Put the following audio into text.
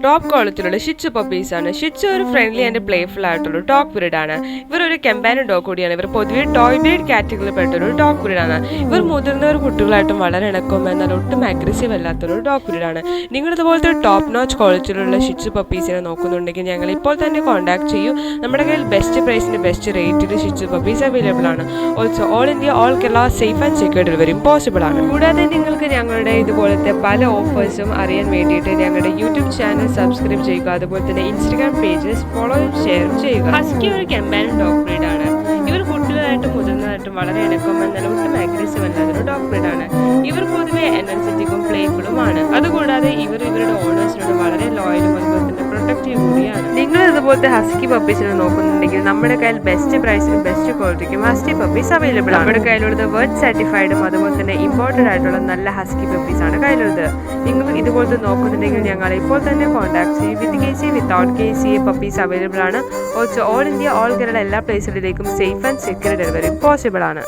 Top ക്വാളിറ്റിയിലുള്ള ഷിച്ചു puppies ആണ്. ഷിച്ചു ഒരു friendly and playful ആയിട്ടുള്ള ഡോഗ് ബ്രീഡ് ആണ്. ഇവർ ഒരു കമ്പാനിയൻ ഡോഗ് കൂടിയാണ്. ഇവർ പൊതുവെ ടോയ് ബ്രീഡ് കാറ്റഗറിയിൽ പെട്ട ഒരു ഡോഗ് ബ്രീഡ് ആണ്. ഇവർ മുതിർന്ന ഒരു കുട്ടികളായിട്ടും വളരെ ഇണക്കും എന്നാൽ ഒട്ടും അഗ്രസീവ് അല്ലാത്തൊരു ഡോഗ് ബ്രീഡ് ആണ്. നിങ്ങൾ ഇതുപോലത്തെ ടോപ്പ് നോച്ച് ക്വാളിറ്റിയിലുള്ള ഷിച്ചു പപ്പീസിനെ നോക്കുന്നുണ്ടെങ്കിൽ ഞങ്ങൾ ഇപ്പോൾ തന്നെ കോൺടാക്ട് ചെയ്യൂ. നമ്മുടെ കയ്യിൽ ബെസ്റ്റ് പ്രൈസിന് ബെസ്റ്റ് റേറ്റിൽ ഷിച്ചു പപ്പീസ് അവൈലബിൾ ആണ്. Also all India all Kerala safe and secure delivery possible ആണ്. കൂടാതെ നിങ്ങൾക്ക് ഞങ്ങളുടെ ഇതുപോലത്തെ പല ഓഫേഴ്സും അറിയാൻ വേണ്ടിയിട്ട് ഞങ്ങളുടെ യൂട്യൂബ് ചാനൽ സബ്സ്ക്രൈബ് ചെയ്യുക. അതുപോലെ തന്നെ ഇൻസ്റ്റഗ്രാം പേജസ് ഫോളോയും ഷെയർ ചെയ്യുക. ഹസ്കി ഒരു കമ്പാനിയൻ ഡോഗ് ബ്രീഡ് ആണ്. ഇവർ കുട്ടികളായിട്ടും മുതിർന്നതായിട്ടും വളരെ ഇണക്കം എന്നാൽ ഒട്ടും അഗ്രസീവ് അല്ലാത്തൊരു ഡോഗ് ബ്രീഡ് ആണ്. ഇവർ പൊതുവെ എനർജറ്റിക്കും പ്ലേഫുളുമാണ്. അതുകൂടാതെ ഇവർ ഇവരുടെ ഓണേഴ്സിനോട് വളരെ ലോയലും അതുപോലെ തന്നെ പ്രൊട്ടക്റ്റീവ് കൂടിയാണ്. നിങ്ങൾ ഇതുപോലത്തെ ഹസ്കി പപ്പീസിനെ നോക്കുന്നുണ്ടെങ്കിൽ നമ്മുടെ കയ്യിൽ ബെസ്റ്റ് പ്രൈസിനും ബെസ്റ്റ് ക്വാളിറ്റിക്കും ഹസ്കി പപ്പീസ് അവൈലബിൾ ആണ്. നമ്മുടെ കയ്യിലുള്ളത് വേർഡ് സർട്ടിഫൈഡും അതുപോലെ തന്നെ ഇമ്പോർട്ടഡ് ആയിട്ടുള്ള നല്ല ഹസ്കി പപ്പീസ് ആണ് കയ്യിലുള്ളത്. നിങ്ങൾ ഇതുപോലത്തെ നോക്കുന്നുണ്ടെങ്കിൽ ഞങ്ങൾ ഇപ്പോൾ തന്നെ കോൺടാക്ട് ചെയ്യും. With KC without KC puppies available ആണ്. Also all India all Kerala എല്ലാ പ്ലേസുകളിലേക്കും safe and secure delivery possible ആണ്.